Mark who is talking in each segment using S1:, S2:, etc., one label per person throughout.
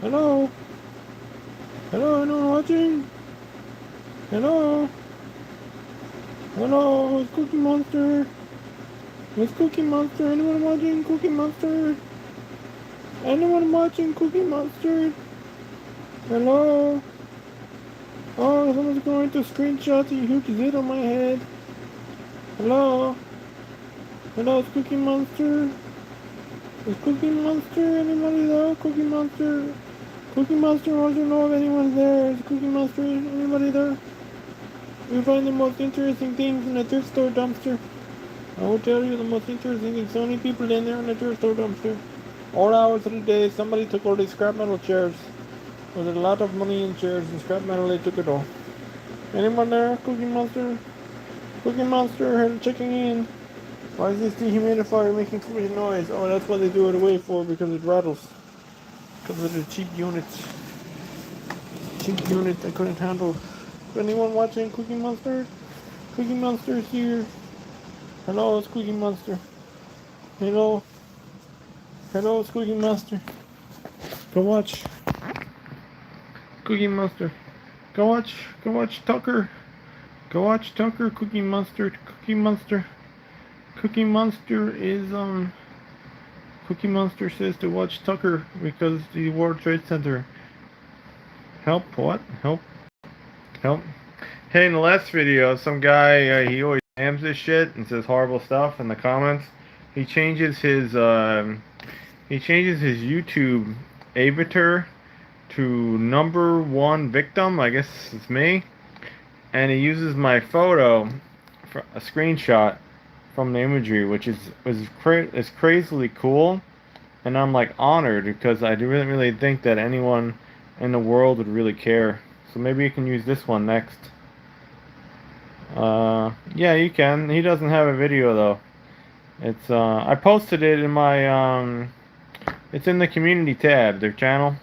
S1: Hello? Hello, anyone watching? Hello? Hello, it's Cookie Monster. It's Cookie Monster. Anyone watching Cookie Monster? Anyone watching Cookie Monster? Hello? Oh, someone's going to screenshot the huge zit on my head. Hello? Hello, it's Cookie Monster. It's Cookie Monster. Anybody there? Cookie Monster. Cookie Monster wants to know if anyone's there. Is Cookie Monster anybody there? We find the most interesting things in the thrift store dumpster. I will tell you the most interesting thing. So many people in there in the thrift store dumpster. All hours of the day, somebody took all these scrap metal chairs. There was a lot of money in chairs and scrap metal, they took it all. Anyone there? Cookie Monster? Cookie Monster checking in. Why is this dehumidifier making so much noise? Oh, that's what they do it away for, because it rattles. Because of the cheap units. Cheap unit I couldn't handle. Anyone watching Cookie Monster? Cookie Monster is here. Hello, it's Cookie Monster. Hello. Hello, it's Cookie Monster. Go watch. Cookie Monster. Go watch Tucker. Go watch Tucker, Cookie Monster. Cookie Monster. Cookie Monster is, Cookie Monster says to watch Tucker because the World Trade Center. Help, what? Help. Help. Hey, in the last video, some guy, he always spams this shit and says horrible stuff in the comments. He changes his YouTube avatar to #1 victim. I guess it's me. And he uses my photo for a screenshot from the imagery, which is crazily cool. And I'm like honored because I didn't really think that anyone in the world would really care. So maybe you can use this one next. Yeah, you can. He doesn't have a video though. It's I posted it in my it's in the community tab, their channel.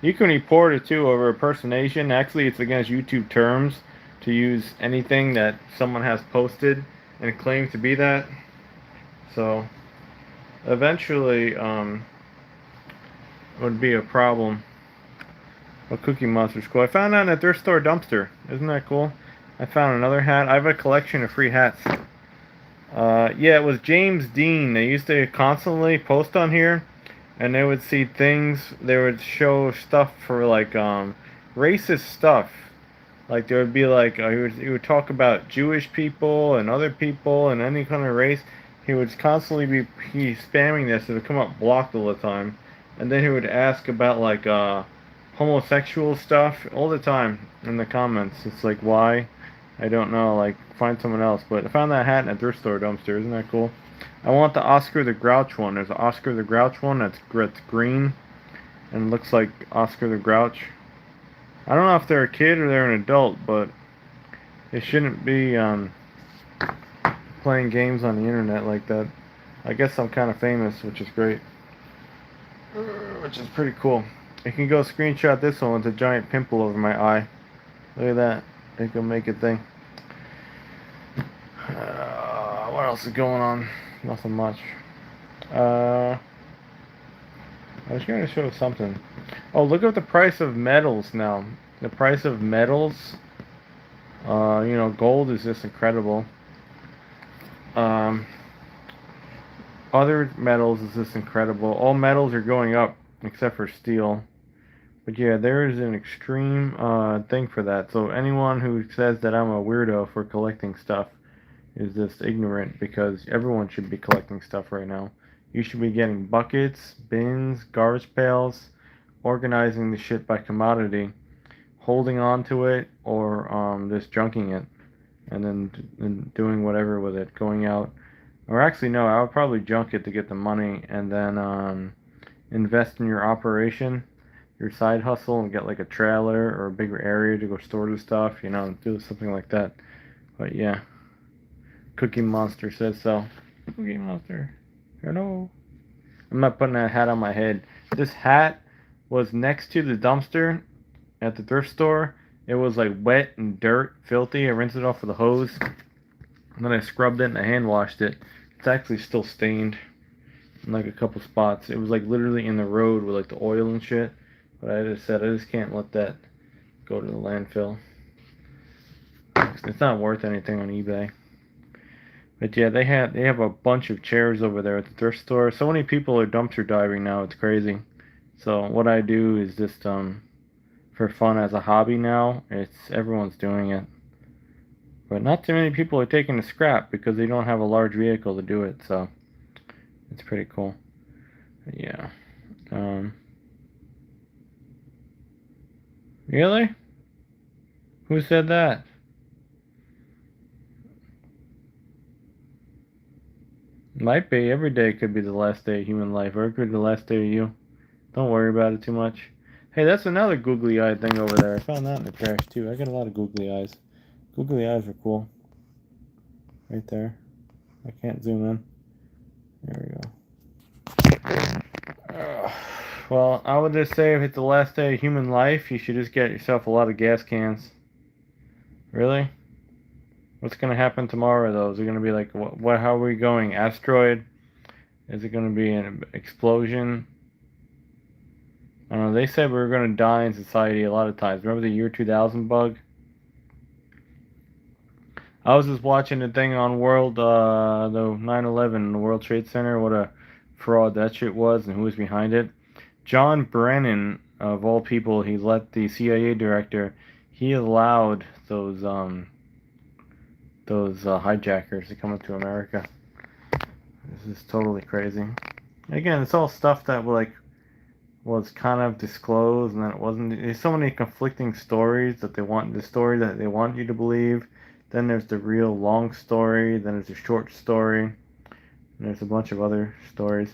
S1: You can report it too over impersonation. Actually, it's against YouTube terms to use anything that someone has posted and claim to be that. So eventually would be a problem. But Cookie Monster's cool. I found that in a thrift store dumpster. Isn't that cool? I found another hat. I have a collection of free hats. Yeah, it was James Dean. They used to constantly post on here, and they would see things. They would show stuff for like racist stuff. Like there would be like he would talk about Jewish people and other people and any kind of race. He would constantly be spamming this. It would come up blocked all the time, and then he would ask about like homosexual stuff all the time in the comments. It's like why? I don't know, like, find someone else. But I found that hat in a thrift store dumpster. Isn't that cool? I want the Oscar the Grouch one. There's an Oscar the Grouch one that's green and looks like Oscar the Grouch. I don't know if they're a kid or they're an adult, but they shouldn't be playing games on the internet like that. I guess I'm kind of famous, which is great. Which is pretty cool. You can go screenshot this one with a giant pimple over my eye. Look at that. They can make a thing. What else is going on? Nothing much. I was going to show something. Oh, look at the price of metals now. The price of metals. You know, gold is just incredible. Other metals is just incredible. All metals are going up except for steel. But yeah, there is an extreme thing for that. So anyone who says that I'm a weirdo for collecting stuff is just ignorant because everyone should be collecting stuff right now. You should be getting buckets, bins, garbage pails, organizing the shit by commodity, holding on to it, or just junking it, and then doing whatever with it, going out. Or actually, no, I would probably junk it to get the money and then invest in your operation, your side hustle, and get like a trailer or a bigger area to go store the stuff, you know, do something like that. But yeah, Cookie Monster says so. Cookie Monster, hello. I'm not putting that hat on my head. This hat was next to the dumpster at the thrift store. It was like wet and dirt, filthy. I rinsed it off with a hose, and then I scrubbed it and I hand washed it. It's actually still stained in like a couple spots. It was like literally in the road with like the oil and shit. But I just said I just can't let that go to the landfill. It's not worth anything on eBay. But yeah, they have a bunch of chairs over there at the thrift store. So many people are dumpster diving now. It's crazy. So what I do is just for fun as a hobby now. It's everyone's doing it, but not too many people are taking the scrap because they don't have a large vehicle to do it. So it's pretty cool. But yeah. Really? Who said that? Might be. Every day could be the last day of human life, or it could be the last day of you. Don't worry about it too much. Hey, that's another googly eye thing over there. I found that in the trash too. I got a lot of googly eyes. Googly eyes are cool. Right there. I can't zoom in. There we go. Well, I would just say if it's the last day of human life, you should just get yourself a lot of gas cans. Really? What's gonna happen tomorrow though? Is it gonna be like what how are we going? Asteroid? Is it gonna be an explosion? I don't know. They said we were gonna die in society a lot of times. Remember the year 2000 bug? I was just watching the thing on the 9/11, the World Trade Center. What a fraud that shit was, and who was behind it. John Brennan, of all people, he let the CIA director. He allowed those hijackers to come into America. This is totally crazy. Again, it's all stuff that was kind of disclosed, and then it wasn't. There's so many conflicting stories that the story that they want you to believe. Then there's the real long story. Then there's a short story. And there's a bunch of other stories.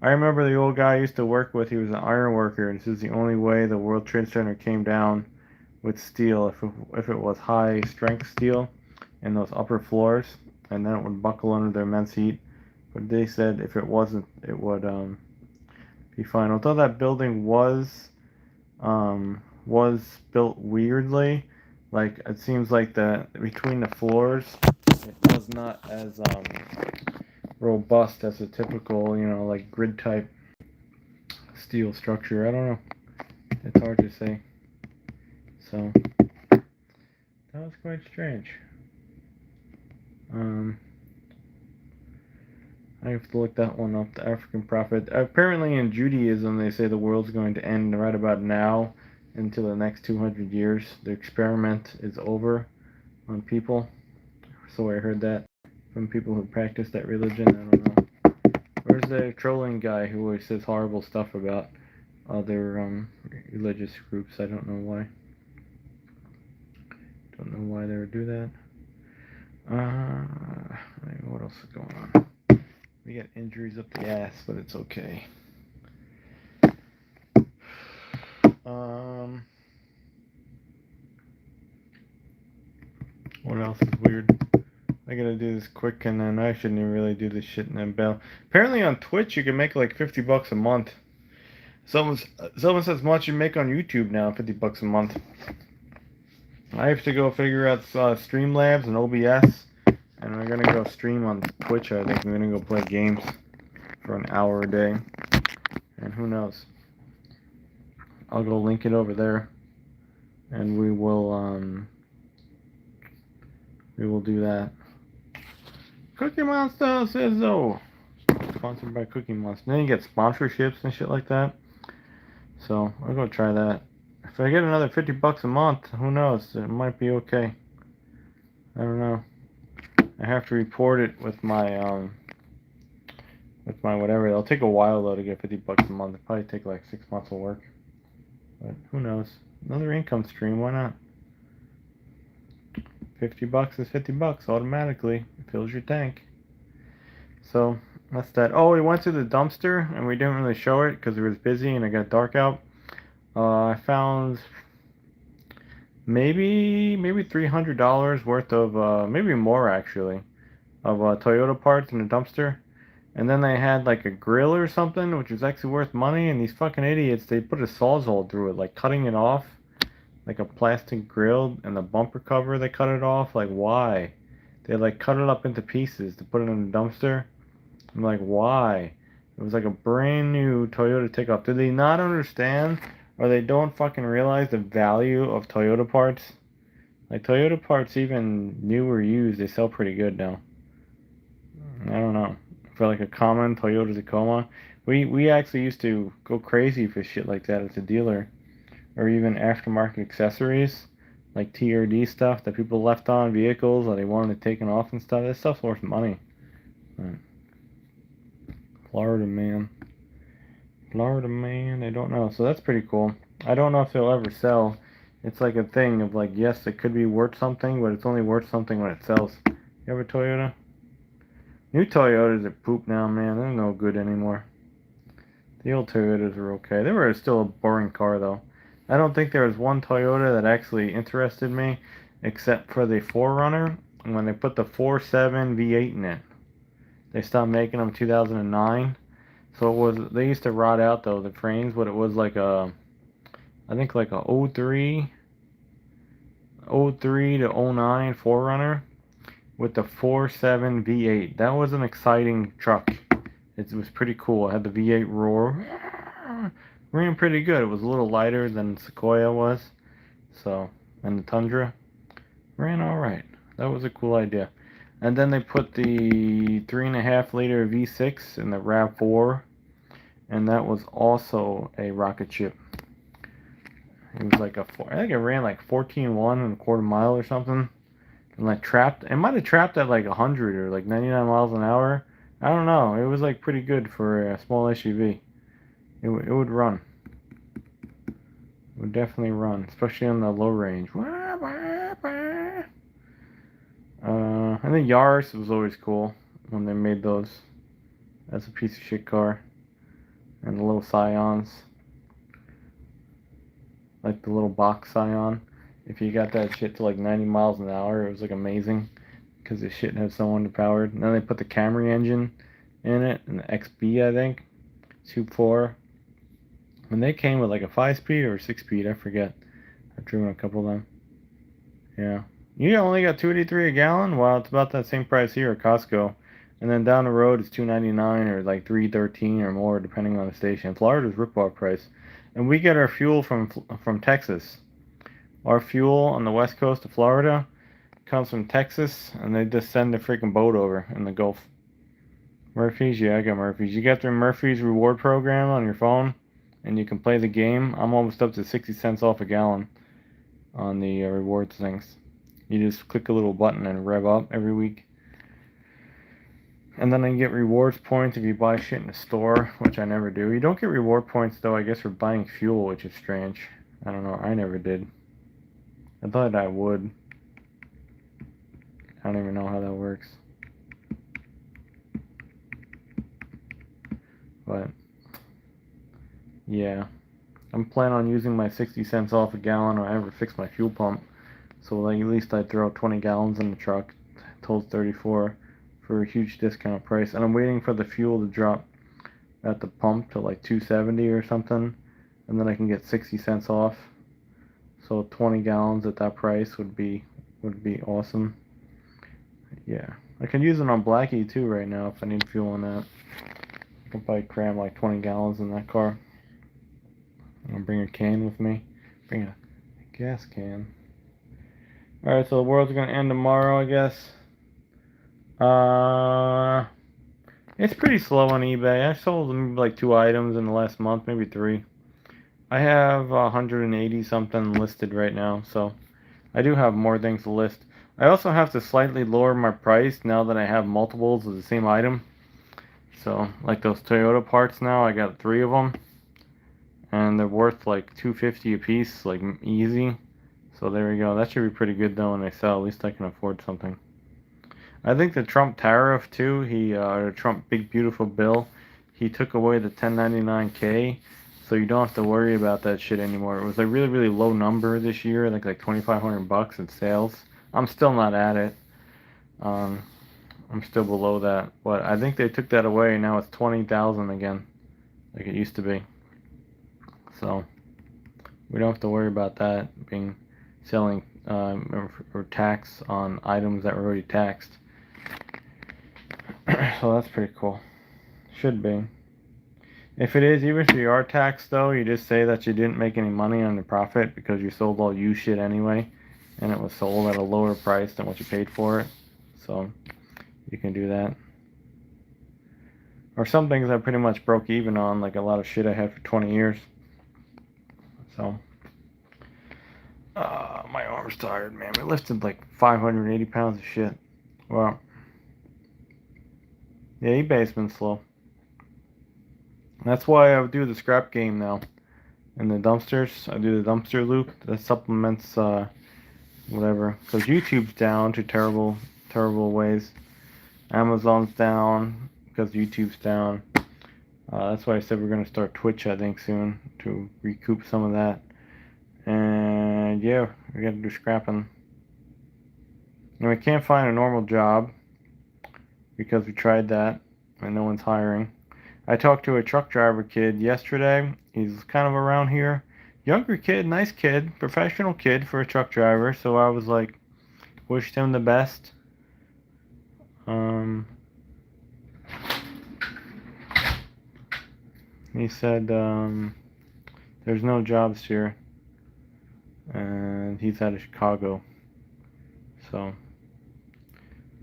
S1: I remember the old guy I used to work with. He was an iron worker, and this is the only way the World Trade Center came down with steel. If it was high strength steel in those upper floors, and then it would buckle under the immense heat. But they said if it wasn't, it would be fine. Although that building was built weirdly, like it seems like the between the floors, it was not as robust as a typical, like grid type steel structure. I don't know. It's hard to say. So that was quite strange. I have to look that one up. The African prophet. Apparently, in Judaism, they say the world's going to end right about now until the next 200 years. The experiment is over on people. So I heard that from people who practice that religion. I don't know. Where's the trolling guy who always says horrible stuff about other religious groups? I don't know why. Don't know why they would do that. What else is going on? We got injuries up the ass, but it's okay. What else is weird? I gotta do this quick, and then I shouldn't even really do this shit and then bail. Apparently on Twitch you can make like $50 a month. Someone says as much you make on YouTube now, $50 a month. I have to go figure out Streamlabs and OBS, and we're gonna go stream on Twitch. I think we're gonna go play games for an hour a day, and who knows? I'll go link it over there, and we will do that. Cookie Monster says so. Sponsored by Cookie Monster. Then you get sponsorships and shit like that. So I'll go try that. If I get another $50 a month, who knows? It might be okay. I don't know. I have to report it with my whatever. It'll take a while though to get $50 a month. It'll probably take like 6 months of work. But who knows? Another income stream. Why not? $50 is $50 automatically. It fills your tank. So that's that. Oh, we went to the dumpster and we didn't really show it because it was busy and it got dark out. I found maybe $300 worth of maybe more actually of Toyota parts in the dumpster. And then they had like a grill or something, which was actually worth money. And these fucking idiots, they put a sawzall through it, like cutting it off, like a plastic grill, and the bumper cover, they cut it off. Like, why? They like cut it up into pieces to put it in the dumpster. I'm like, why? It was like a brand new Toyota takeoff. Did they not understand or they don't fucking realize the value of Toyota parts. Like Toyota parts, even new or used, they sell pretty good now. I don't know. For like a common Toyota Tacoma, we actually used to go crazy for shit like that as a dealer, or even aftermarket accessories, like TRD stuff that people left on vehicles or they wanted taken off and stuff. That stuff's worth money. Florida man. Florida man, I don't know. So that's pretty cool. I don't know if they'll ever sell. It's like a thing of like, yes, it could be worth something, but it's only worth something when it sells. You have a Toyota? New Toyotas are poop now, man. They're no good anymore. The old Toyotas were okay. They were still a boring car, though. I don't think there was one Toyota that actually interested me, except for the 4Runner, when they put the 4.7 V8 in it. They stopped making them in 2009. So it was, they used to rot out though, the frames, but it was like a, I think like a 03 to 09 4Runner with the 4.7 V8. That was an exciting truck. It was pretty cool. It had the V8 roar. Ran pretty good. It was a little lighter than Sequoia was. So, and the Tundra. Ran alright. That was a cool idea. And then they put the 3.5 liter V6 in the RAV4. And that was also a rocket ship. It was like a, I think it ran like 14.1 and a quarter mile or something. And like trapped, it might have trapped at like 100 or like 99 miles an hour. I don't know. It was like pretty good for a small SUV. It would run. It would definitely run, especially on the low range. And the Yaris was always cool when they made those. That's a piece of shit car. And the little Scions. Like the little box Scion. If you got that shit to like 90 miles an hour, it was like amazing. Because the shit had so underpowered. And then they put the Camry engine in it, and the XB, I think. 2.4. And they came with like a 5-speed or a 6-speed, I forget. I've driven a couple of them. Yeah. You only got $2.83 a gallon? Well, it's about that same price here at Costco. And then down the road it's $2.99 or like $3.13 or more, depending on the station. Florida's rip-off price. And we get our fuel from Texas. Our fuel on the west coast of Florida comes from Texas, and they just send the freaking boat over in the Gulf. Murphy's? Yeah, I got Murphy's. You got the Murphy's reward program on your phone, and you can play the game. I'm almost up to 60 cents off a gallon on the rewards things. You just click a little button and rev up every week. And then I get rewards points if you buy shit in the store, which I never do. You don't get reward points, though, I guess, for buying fuel, which is strange. I don't know. I never did. I thought I would. I don't even know how that works. But, yeah. I'm planning on using my 60 cents off a gallon when I ever fix my fuel pump. So like at least I throw 20 gallons in the truck. Tolls 34 for a huge discount price. And I'm waiting for the fuel to drop at the pump to like 270 or something. And then I can get 60 cents off. So 20 gallons at that price would be awesome. Yeah. I can use it on Blackie too right now if I need fuel on that. I can probably cram like 20 gallons in that car. I'll bring a can with me. Bring a gas can. Alright, so the world's gonna end tomorrow, I guess. It's pretty slow on eBay. I sold like 2 items in the last month, maybe 3. I have 180 something listed right now, so I do have more things to list. I also have to slightly lower my price now that I have multiples of the same item. So, like those Toyota parts now, I got 3 of them. And they're worth like $2.50 a piece, like easy. So there we go. That should be pretty good though when they sell. At least I can afford something. I think the Trump tariff too. Trump big beautiful bill. He took away the 1099K, so you don't have to worry about that shit anymore. It was a really really low number this year. I think like $2,500 in sales. I'm still not at it. I'm still below that, but I think they took that away. Now it's 20,000 again, like it used to be. So we don't have to worry about that being selling or tax on items that were already taxed. So that's pretty cool. Should be. If it is, even if you are taxed though, you just say that you didn't make any money on the profit because you sold all used shit anyway, and it was sold at a lower price than what you paid for it. So you can do that. Or some things I pretty much broke even on, like a lot of shit I had for 20 years. So, my arm's tired, man. We lifted like 580 pounds of shit. Well, yeah, eBay's been slow. That's why I do the scrap game now. And the dumpsters, I do the dumpster loop that supplements whatever. Because YouTube's down to terrible, terrible ways. Amazon's down because YouTube's down. That's why I said we're going to start Twitch, I think, soon to recoup some of that. And yeah, we got to do scrapping. And we can't find a normal job because we tried that and no one's hiring. I talked to a truck driver kid yesterday. He's kind of around here. Younger kid, nice kid, professional kid for a truck driver. So I was like, wished him the best. He said there's no jobs here. And he's out of Chicago. So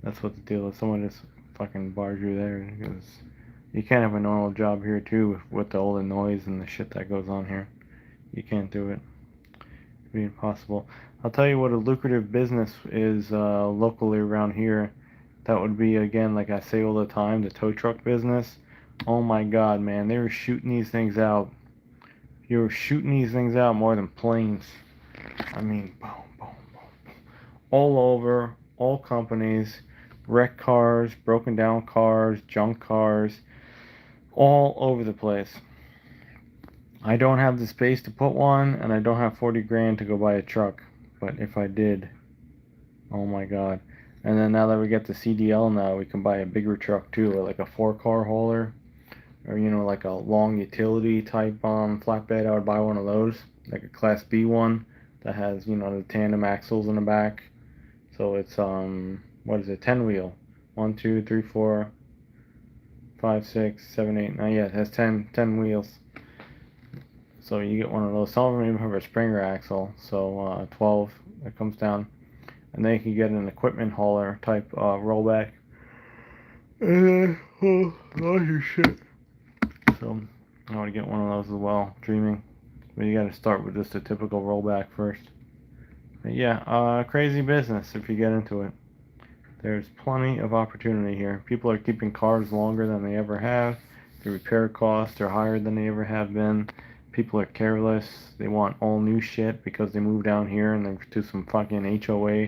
S1: that's what the deal is. Someone just fucking barred you there because you can't have a normal job here too with all the noise and the shit that goes on here. You can't do it. It'd be impossible. I'll tell you what a lucrative business is locally around here. That would be, again, like I say all the time, the tow truck business. Oh my god, man, they were shooting these things out. You were shooting these things out more than planes. I mean, boom, boom, boom. All over, all companies, wrecked cars, broken down cars, junk cars, all over the place. I don't have the space to put one, and I don't have 40 grand to go buy a truck. But if I did, oh my god. And then now that we get the CDL now, we can buy a bigger truck too, like a 4-car hauler. Or, like a long utility type flatbed. I would buy one of those, like a Class B one that has, the tandem axles in the back. So it's, what is it, 10 wheel. 1, 2, 3, 4, 5, 6, 7, 8, 9. Yeah, it has 10 wheels. So you get one of those. Some of them even have a Springer axle. So 12 that comes down. And then you can get an equipment hauler type rollback. Oh, your shit. So I want to get one of those as well. Dreaming. But you got to start with just a typical rollback first. But yeah, crazy business if you get into it. There's plenty of opportunity here. People are keeping cars longer than they ever have. The repair costs are higher than they ever have been. People are careless. They want all new shit because they moved down here and they do some fucking HOA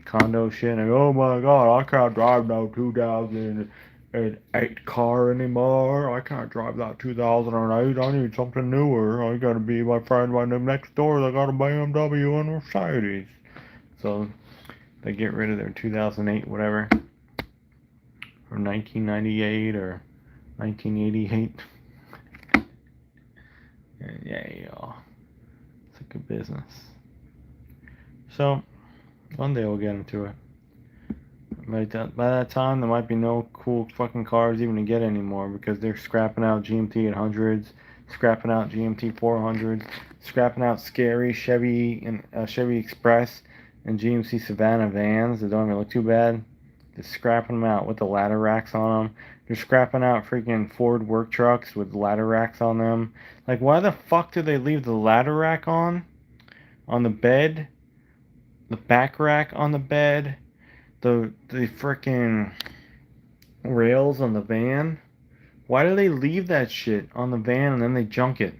S1: condo shit. And oh my god, I can't drive no 2008 car anymore. I can't drive that 2008. I need something newer. I gotta be my friend right next door. They got a BMW and a Mercedes. So they get rid of their 2008 whatever, or 1998 or 1988. Yeah, it's a good business. So one day we'll get into it. By that time, there might be no cool fucking cars even to get anymore because they're scrapping out GMT 800s, scrapping out GMT 400s, scrapping out scary Chevy and Chevy Express and GMC Savannah vans that don't even look too bad. They're scrapping them out with the ladder racks on them. They're scrapping out freaking Ford work trucks with ladder racks on them. Like, why the fuck do they leave the ladder rack on the bed, the back rack on the bed, the freaking rails on the van? Why do they leave that shit on the van and then they junk it?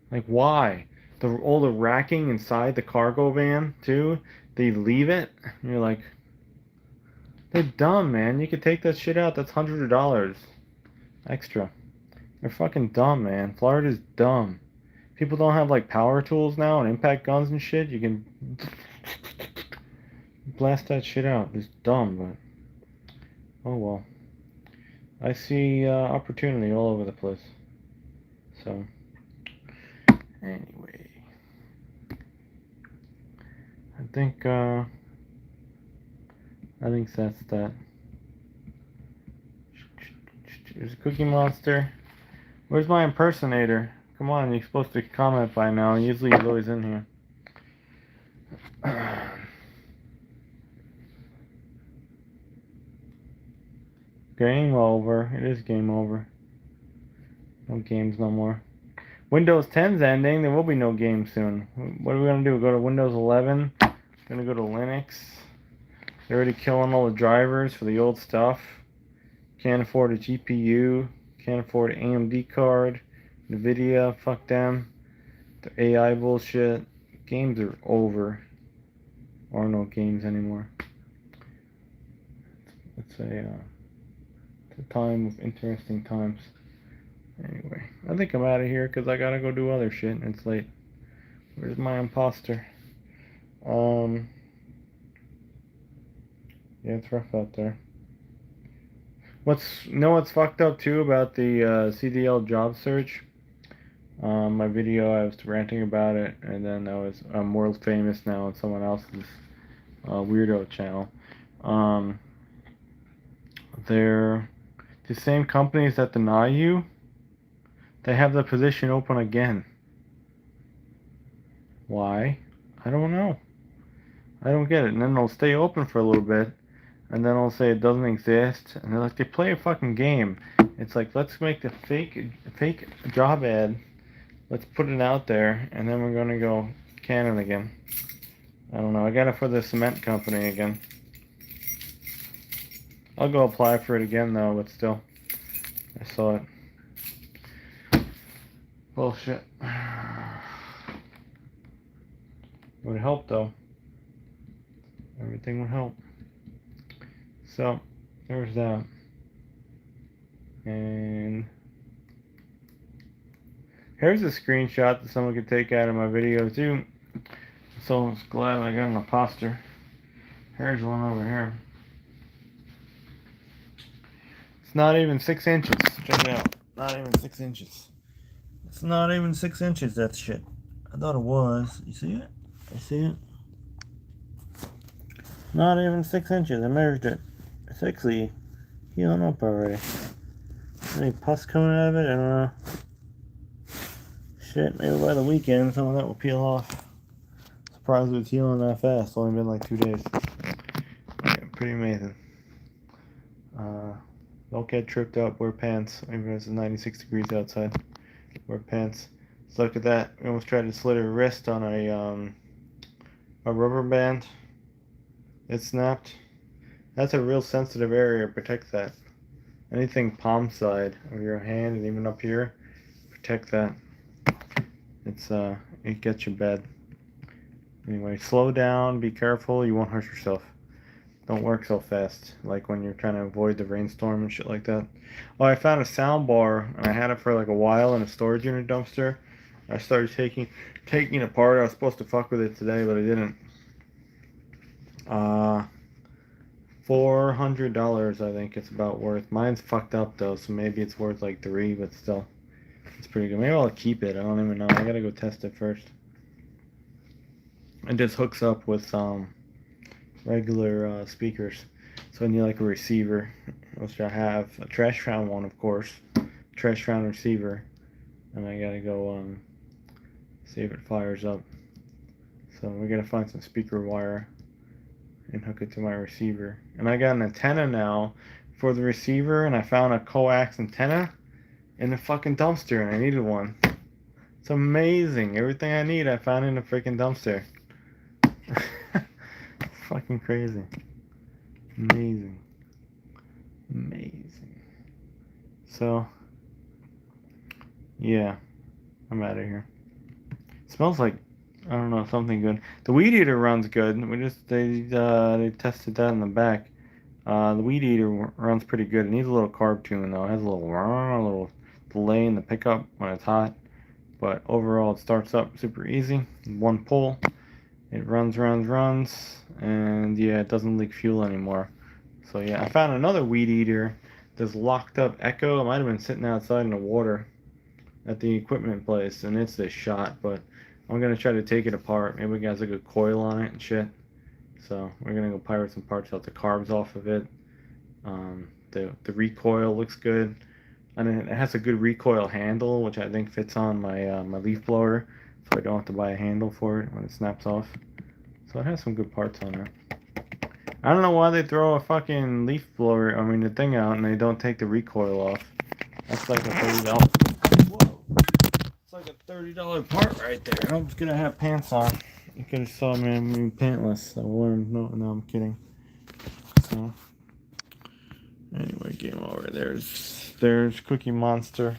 S1: Like, why? All the racking inside the cargo van too, they leave it. And you're like, they're dumb, man. You could take that shit out. That's hundreds of dollars extra. They're fucking dumb, man. Florida's dumb. People don't have like power tools now and impact guns and shit. You can blast that shit out. It's dumb, but oh well. I see opportunity all over the place. So anyway, I think that's that. There's a Cookie Monster. Where's my impersonator? Come on, you're supposed to comment by now. Usually he's always in here. Game over. It is game over. No games no more. Windows 10's ending. There will be no games soon. What are we going to do? Go to Windows 11? Going to go to Linux? They're already killing all the drivers for the old stuff. Can't afford a GPU. Can't afford an AMD card. NVIDIA, fuck them. The AI bullshit. Games are over. There are no games anymore. It's a time of interesting times. Anyway, I think I'm out of here because I gotta go do other shit and it's late. Where's my imposter? Yeah, it's rough out there. What's fucked up too about the CDL job search? My video, I was ranting about it, and then I'm world famous now on someone else's weirdo channel. They're the same companies that deny you. They have the position open again. Why? I don't know. I don't get it. And then they'll stay open for a little bit, and then they'll say it doesn't exist, and they're like, they play a fucking game. It's like, let's make the fake job ad. Let's put it out there, and then we're gonna go Canon again. I don't know. I got it for the cement company again. I'll go apply for it again though, but still, I saw it. Bullshit. It would help though. Everything would help. So, there's that. And here's a screenshot that someone could take out of my video too. So I'm glad I got an imposter. Here's one over here. It's not even 6 inches. Check it out. Not even 6 inches. It's not even 6 inches, that shit. I thought it was. You see it? I see it. Not even 6 inches. I measured it. It's actually healing up already. Any pus coming out of it? I don't know. Shit, maybe by the weekend some of that will peel off. Surprised it was healing that fast. It's only been like 2 days. Yeah, pretty amazing. Don't get tripped up. Wear pants. Even if it's 96 degrees outside. Wear pants. So look at that. We almost tried to slit her wrist on a rubber band. It snapped. That's a real sensitive area. Protect that. Anything palm side of your hand and even up here, protect that. It gets you bad. Anyway, slow down. Be careful. You won't hurt yourself. Don't work so fast, like when you're trying to avoid the rainstorm and shit like that. Oh, I found a sound bar, and I had it for like a while in a storage unit dumpster. I started taking it apart. I was supposed to fuck with it today, but I didn't. $400, I think it's about worth. Mine's fucked up though, so maybe it's worth like $3, but still, it's pretty good. Maybe I'll keep it. I don't even know. I gotta go test it first. It just hooks up with regular speakers. So I need like a receiver, which I have a trash round one, of course, trash round receiver, and I gotta go see if it fires up. So we gotta find some speaker wire and hook it to my receiver. And I got an antenna now for the receiver, and I found a coax antenna in the fucking dumpster, and I needed one. It's amazing. Everything I need I found in the freaking dumpster. Fucking crazy. Amazing. Amazing. So, yeah, I'm out of here. It smells like, I don't know, something good. The weed eater runs good. They tested that in the back. The weed eater runs pretty good. It needs a little carb tune though. It has a little delay in the pickup when it's hot. But overall, it starts up super easy. One pull. It runs, and yeah, it doesn't leak fuel anymore. So yeah, I found another weed eater. This locked up Echo. It might have been sitting outside in the water at the equipment place, and it's this shot. But I'm gonna try to take it apart. Maybe it has a good coil on it and shit. So we're gonna go pirate some parts out, the carbs off of it. The recoil looks good. and it has a good recoil handle, which I think fits on my my leaf blower, so I don't have to buy a handle for it when it snaps off. So it has some good parts on it. I don't know why they throw a fucking leaf blower, I mean the thing out, and they don't take the recoil off. That's like a $30. Whoa! It's like a $30 part right there. I'm just gonna have pants on. You could have saw me, I'm pantless. I wore them. No, no, I'm kidding. So anyway, game over. There's Cookie Monster,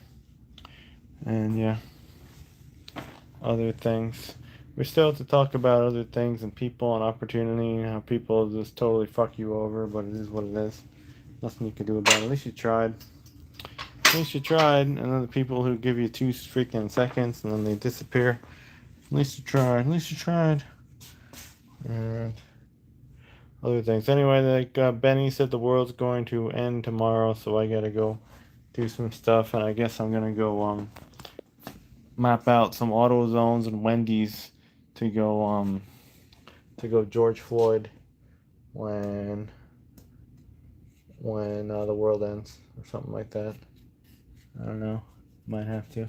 S1: and yeah, other things. We still have to talk about other things and people and opportunity and how people just totally fuck you over, but it is what it is. Nothing you can do about it. At least you tried. At least you tried. And then the people who give you 2 freaking seconds and then they disappear. At least you tried. At least you tried. And other things. Anyway, like Benny said, the world's going to end tomorrow, so I gotta go do some stuff, and I guess I'm gonna go map out some auto zones and Wendy's to go George Floyd when the world ends or something like that. I don't know. Might have to.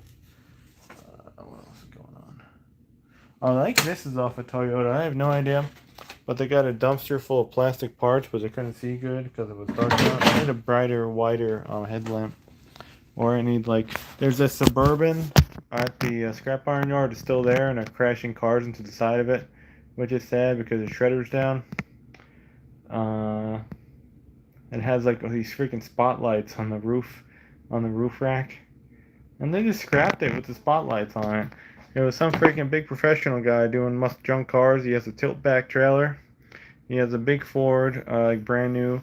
S1: What else is going on? Oh, I think this is off of Toyota. I have no idea. But they got a dumpster full of plastic parts, but they couldn't see good because it was dark out. I need a brighter, wider headlamp. Or I need there's a Suburban at the scrap iron yard. It's still there, and they're crashing cars into the side of it, which is sad because the shredder's down. It has these freaking spotlights on the roof rack, and they just scrapped it with the spotlights on it. It was some freaking big professional guy doing junk cars. He has a tilt back trailer. He has a big Ford, brand new,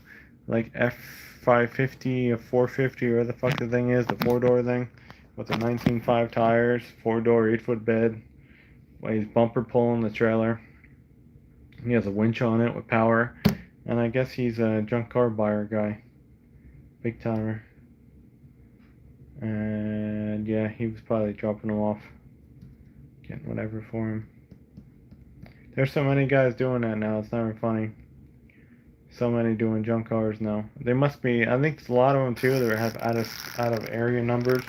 S1: F550 or 450 or whatever the fuck the thing is, the 4-door thing, with the 19.5 tires, 4-door, 8-foot bed. He's bumper pulling the trailer. He has a winch on it with power, and I guess he's a junk car buyer guy, big timer. And yeah, he was probably dropping them off, getting whatever for him. There's so many guys doing that now, it's not even funny. So many doing junk cars now. They must be, I think a lot of them too, they have out of area numbers,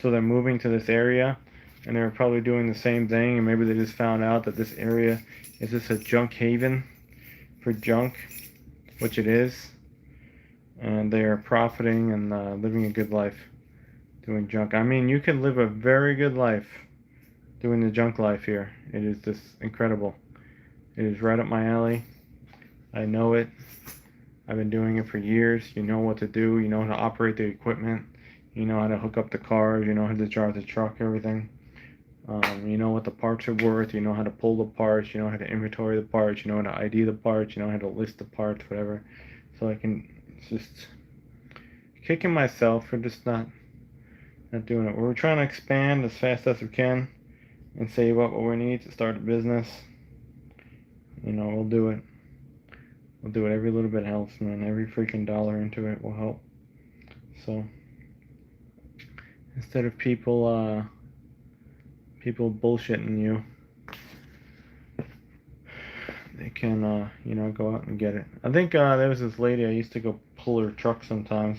S1: so they're moving to this area, and they're probably doing the same thing, and maybe they just found out that this area is just a junk haven for junk, which it is, and they are profiting and living a good life doing junk. I mean, you can live a very good life doing the junk life here. It is just incredible. It is right up my alley. I know it. I've been doing it for years. You know what to do. You know how to operate the equipment. You know how to hook up the cars. You know how to drive the truck, everything. You know what the parts are worth. You know how to pull the parts. You know how to inventory the parts. You know how to ID the parts. You know how to list the parts, whatever. So I can just kicking myself for just not doing it. We're trying to expand as fast as we can and save up what we need to start a business. You know, we'll do it. We'll do it. Every little bit helps, man. Every freaking dollar into it will help. So instead of people bullshitting you, they can go out and get it. I think there was this lady I used to go pull her truck sometimes,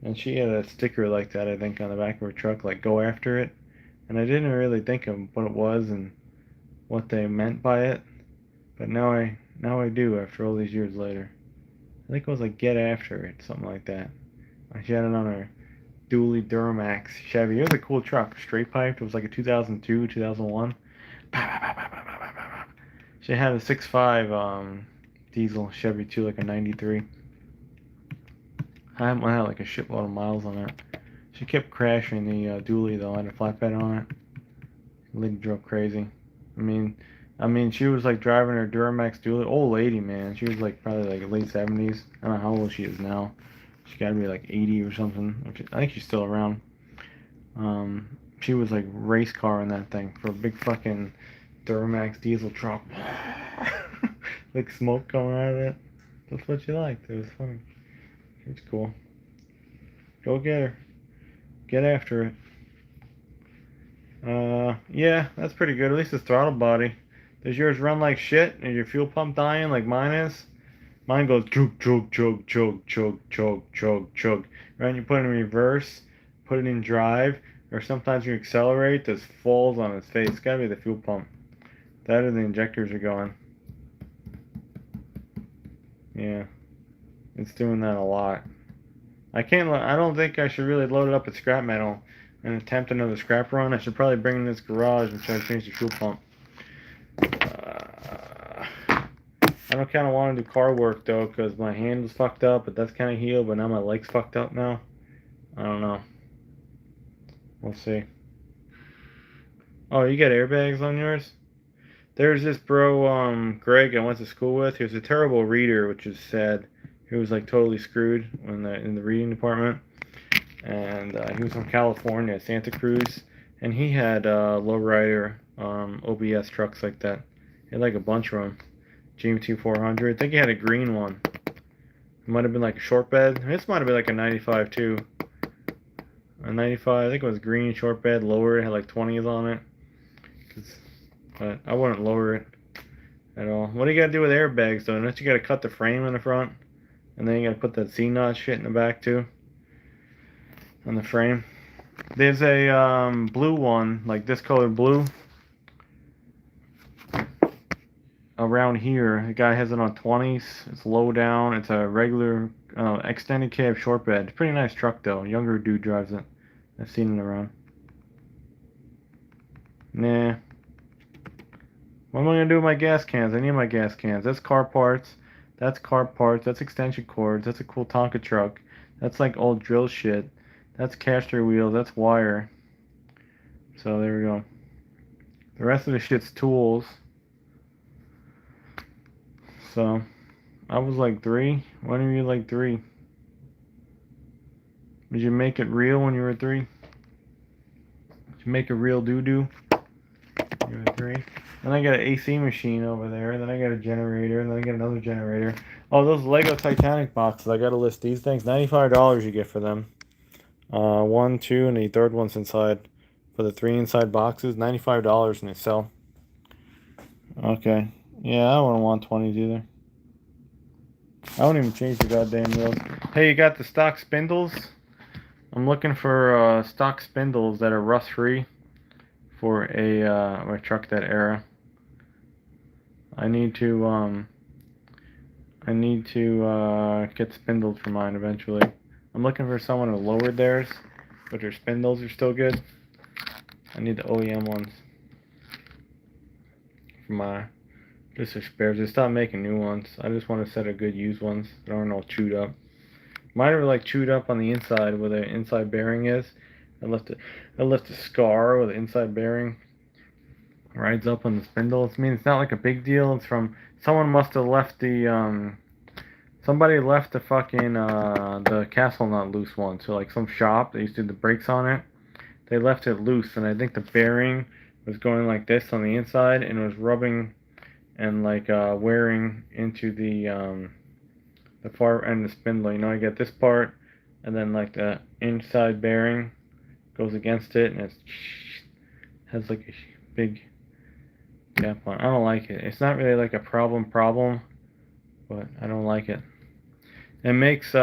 S1: and she had a sticker like that, I think, on the back of her truck, like "Go after it." And I didn't really think of what it was and what they meant by it, but now I do after all these years later. I think it was like "Get after it," something like that. She had it on her dually Duramax Chevy. It was a cool truck, straight piped. It was like a 2002, 2001. She had a 6.5 diesel Chevy too, like a 93. I had like a shitload of miles on it. She kept crashing the dually though. I had a flatbed on it. The lady drove crazy. I mean, she was like driving her Duramax dually. Old lady, man. She was like probably like late 70s. I don't know how old she is now. She got to be like 80 or something. I think she's still around. She was like race car in that thing for a big fucking Duramax diesel truck. Like smoke coming out of it. That's what she liked. It was funny. It's cool. Go get her. Get after it. Yeah, that's pretty good. At least it's throttle body. Does yours run like shit? Is your fuel pump dying like mine is? Mine goes chug, chug, chug, chug, chug, chug, chug, chug. Right? And you put it in reverse. put it in drive, or sometimes you accelerate, this falls on its face. It's gotta be the fuel pump. That or the injectors are going. Yeah, it's doing that a lot. I don't think I should really load it up with scrap metal and attempt another scrap run. I should probably bring in this garage and try to change the fuel pump. I don't kind of want to do car work though, because my hand was fucked up, but that's kind of healed. But now my leg's fucked up now. I don't know. We'll see. Oh, you got airbags on yours? There's this bro, Greg, I went to school with. He was a terrible reader, which is sad. He was like totally screwed in the reading department. And he was from California, Santa Cruz, and he had lowrider OBS trucks like that. He had like a bunch of them. GMT 400. I think he had a green one. It might have been like a short bed. This might have been like a 95 too. A 95, I think it was green short bed, lower. It had like 20s on it. But I wouldn't lower it at all. What do you gotta do with airbags though? Unless you gotta cut the frame in the front, and then you gotta put that C-notch shit in the back too. On the frame. There's a blue one, like this color blue. Around here, the guy has it on 20s. It's low down. It's a regular extended cab short bed. Pretty nice truck though. Younger dude drives it. I've seen it around. Nah. What am I gonna do with my gas cans? I need my gas cans. That's car parts. That's car parts. That's extension cords. That's a cool Tonka truck. That's like old drill shit. That's caster wheels. That's wire. So there we go. The rest of the shit's tools. So I was like 3. When were you like 3? Did you make it real when you were 3? Did you make a real doo-doo? You were 3. Then I got an AC machine over there. Then I got a generator. And then I got another generator. Oh, those Lego Titanic boxes. I gotta list these things. $95 you get for them. 1, 2, and the third one's inside. For the 3 inside boxes, $95 and they sell. Okay. Yeah, I wouldn't want 20s either. I won't even change the goddamn wheels. Hey, you got the stock spindles? I'm looking for stock spindles that are rust-free for a truck that era. I need to get spindles for mine eventually. I'm looking for someone who lowered theirs, but their spindles are still good. I need the OEM ones for my. Just for spares. They stopped making new ones. I just want a set of good used ones that aren't all chewed up. Mine are like chewed up on the inside where the inside bearing is. I left a scar where the inside bearing rides up on the spindle. I mean, it's not like a big deal. It's from someone must have left the somebody left the fucking the castle nut loose one. So like some shop they used to do the brakes on it. They left it loose, and I think the bearing was going like this on the inside, and it was rubbing and like wearing into the far end of the spindle. You know, I get this part, and then like the inside bearing goes against it, and it has like a big gap on. I don't like it. It's not really like a problem, but I don't like it. It makes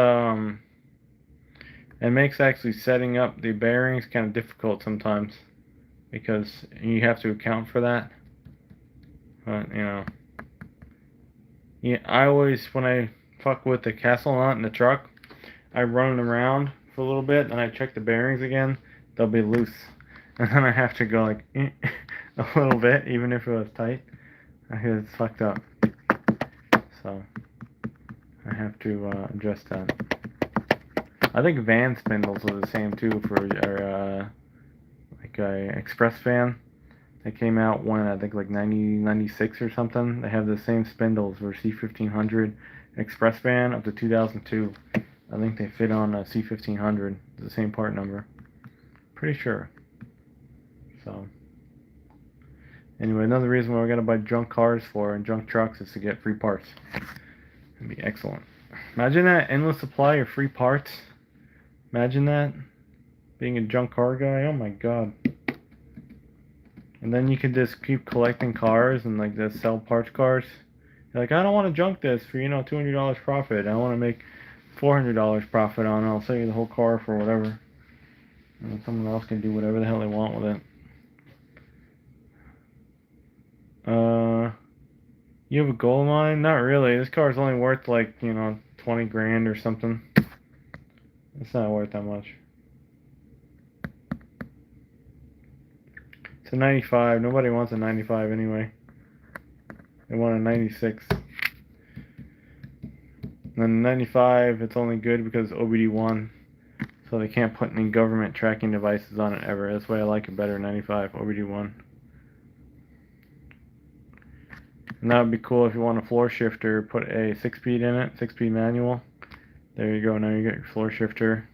S1: actually setting up the bearings kind of difficult sometimes because you have to account for that. But, you know, yeah, I always, when I fuck with the castle nut in the truck, I run it around for a little bit, and I check the bearings again, they'll be loose. And then I have to go like, a little bit, even if it was tight, because it's fucked up. So, I have to adjust that. I think van spindles are the same too for like a express van. They came out when I think like 96 or something. They have the same spindles for C1500 express van up to 2002. I think they fit on a C1500, the same part number. Pretty sure. So anyway, another reason why we're gonna buy junk cars for and junk trucks is to get free parts. It'd be excellent. Imagine that endless supply of free parts. Imagine that. Being a junk car guy, oh my god. And then you could just keep collecting cars and like just sell parts cars. You're like, I don't want to junk this for, you know, $200 profit. I want to make $400 profit on it. I'll sell you the whole car for whatever. And someone else can do whatever the hell they want with it. You have a gold mine? Not really. This car is only worth like, 20 grand or something. It's not worth that much. It's a 95. Nobody wants a 95 anyway. They want a 96. And then 95, it's only good because it's OBD1. So they can't put any government tracking devices on it ever. That's why I like it better, 95, OBD1. And that would be cool if you want a floor shifter, put a 6-speed in it, 6-speed manual. There you go, now you got your floor shifter.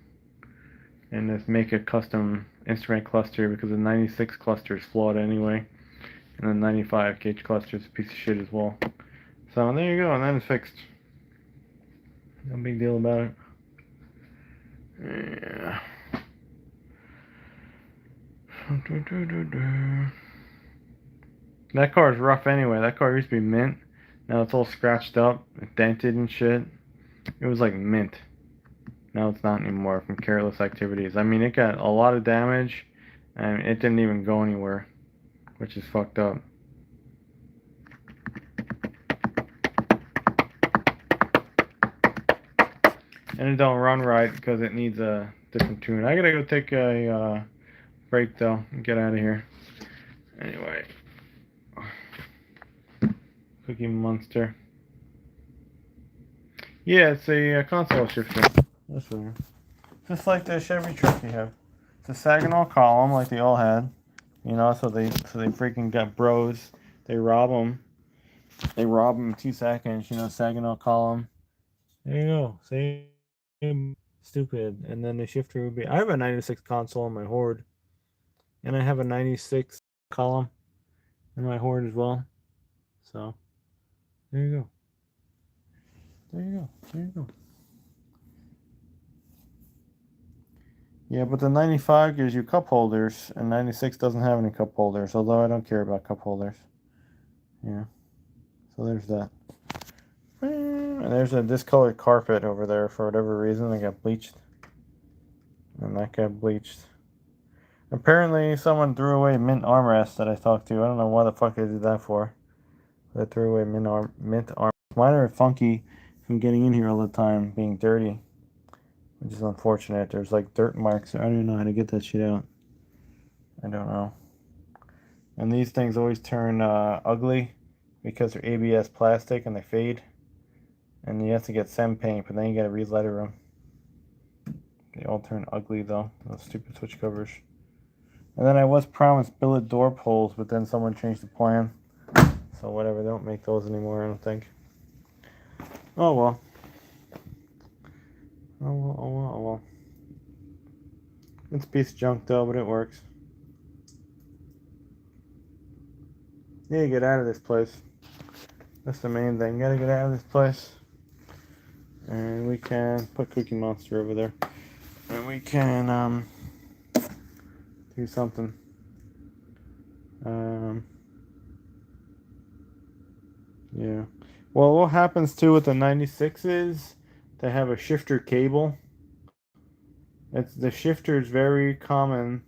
S1: And just make a custom instrument cluster because the 96 cluster is flawed anyway. And the 95 gauge cluster is a piece of shit as well. So there you go, and that is fixed. No big deal about it. Yeah. That car is rough anyway. That car used to be mint. Now it's all scratched up, dented and shit. It was like mint. Now it's not anymore from careless activities. I mean, it got a lot of damage, and it didn't even go anywhere, which is fucked up. And it don't run right because it needs a different tune. I gotta go take a break though and get out of here. Anyway. Cookie Monster. Yeah, it's a console shifter. That's weird. Just like the Chevy truck you have. It's a Saginaw column like they all had. So they freaking got bros. They rob them. They rob them in 2 seconds. Saginaw column. There you go. Same stupid. And then the shifter would be. I have a 96 console in my Horde, and I have a 96 column in my Horde as well. So there you go. There you go. There you go. Yeah, but the 95 gives you cup holders, and 96 doesn't have any cup holders, although I don't care about cup holders. Yeah. So there's that. And there's a discolored carpet over there for whatever reason. They got bleached. And that got bleached. Apparently, someone threw away mint armrest that I talked to. I don't know why the fuck they did that for. They threw away mint armrest. Mine are funky from getting in here all the time, being dirty. Which is unfortunate. There's like dirt marks. I don't even know how to get that shit out. I don't know. And these things always turn ugly because they're ABS plastic and they fade. And you have to get SEM paint, but then you gotta re-letter them. They all turn ugly though, those stupid switch covers. And then I was promised billet door pulls, but then someone changed the plan. So whatever, they don't make those anymore, I don't think. Oh well. Oh well, oh well, oh well. It's a piece of junk though, but it works. You gotta get out of this place. That's the main thing. You gotta get out of this place. And we can put Cookie Monster over there. And we can do something. Yeah. Well, what happens too with the 96 is they have a shifter cable. The shifter is very common.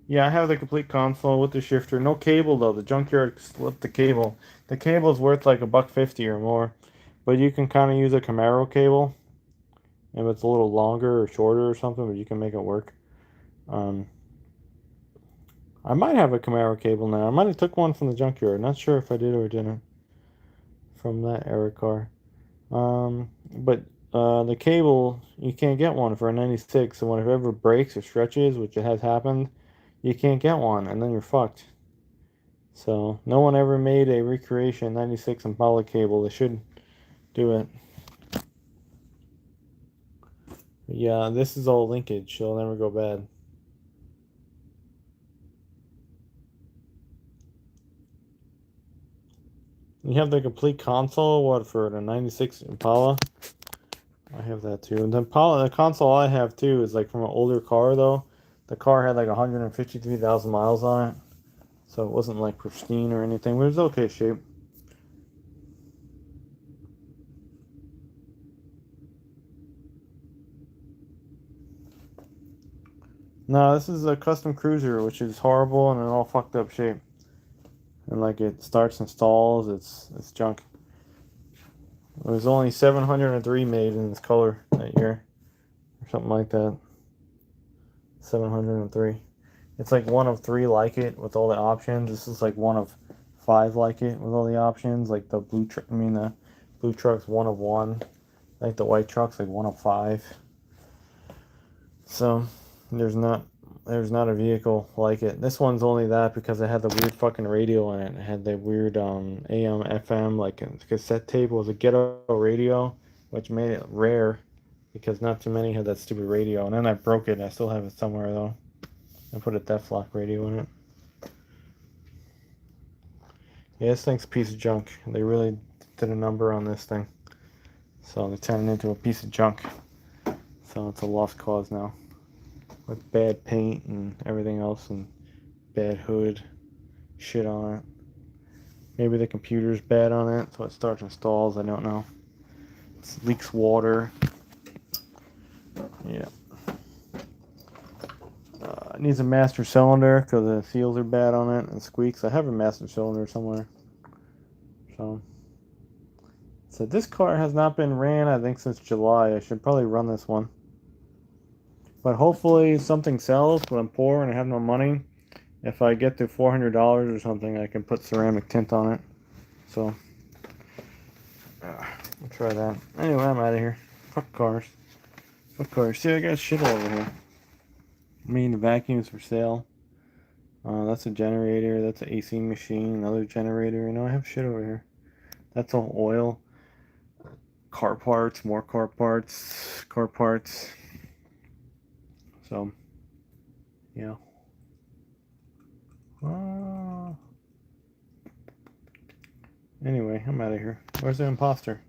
S1: Yeah, I have the complete console with the shifter. No cable though. The junkyard slipped the cable. The cable is worth like $1.50 or more, but you can kind of use a Camaro cable if it's a little longer or shorter or something. But you can make it work. I might have a Camaro cable now. I might have took one from the junkyard. Not sure if I did or didn't. From that era car. But the cable, you can't get one for a 96. So whenever it ever breaks or stretches, which it has happened, you can't get one, and then you're fucked. So no one ever made a recreation 96 Impala cable. They should do it. Yeah, this is all linkage. It'll never go bad. You have the complete console, what, for the 96 Impala? I have that too. And the console I have too is like from an older car though. The car had like 153,000 miles on it. So it wasn't like pristine or anything, but it was okay shape. No, this is a custom cruiser, which is horrible and in all fucked up shape. And like it starts and stalls, it's junk. There was only 703 made in this color that year, or something like that. 703. It's like one of three like it with all the options. This is like one of five like it with all the options. Like the blue truck, the blue truck's one of one. Like the white truck's like one of five. So there's not a vehicle like it. This one's only that because it had the weird fucking radio in it. It had the weird AM FM like a cassette tape. It was a ghetto radio, which made it rare because not too many had that stupid radio. And then I broke it. I still have it somewhere though. I put a Deathlock radio in it. Yeah, this thing's a piece of junk. They really did a number on this thing. So they turned it into a piece of junk. So it's a lost cause now. With bad paint and everything else and bad hood shit on it. Maybe the computer's bad on it, so it starts and stalls, I don't know. It leaks water. Yeah. It needs a master cylinder because the seals are bad on it and squeaks. I have a master cylinder somewhere. So this car has not been ran, I think, since July. I should probably run this one. But hopefully something sells, but I'm poor and I have no money. If I get to $400 or something, I can put ceramic tint on it. So, I'll try that. Anyway, I'm out of here. Fuck cars. Fuck cars. See, I got shit all over here. The vacuum's for sale. That's a generator. That's an AC machine. Another generator. I have shit over here. That's all oil. Car parts. More car parts. Car parts. So, yeah. Anyway, I'm out of here. Where's the imposter?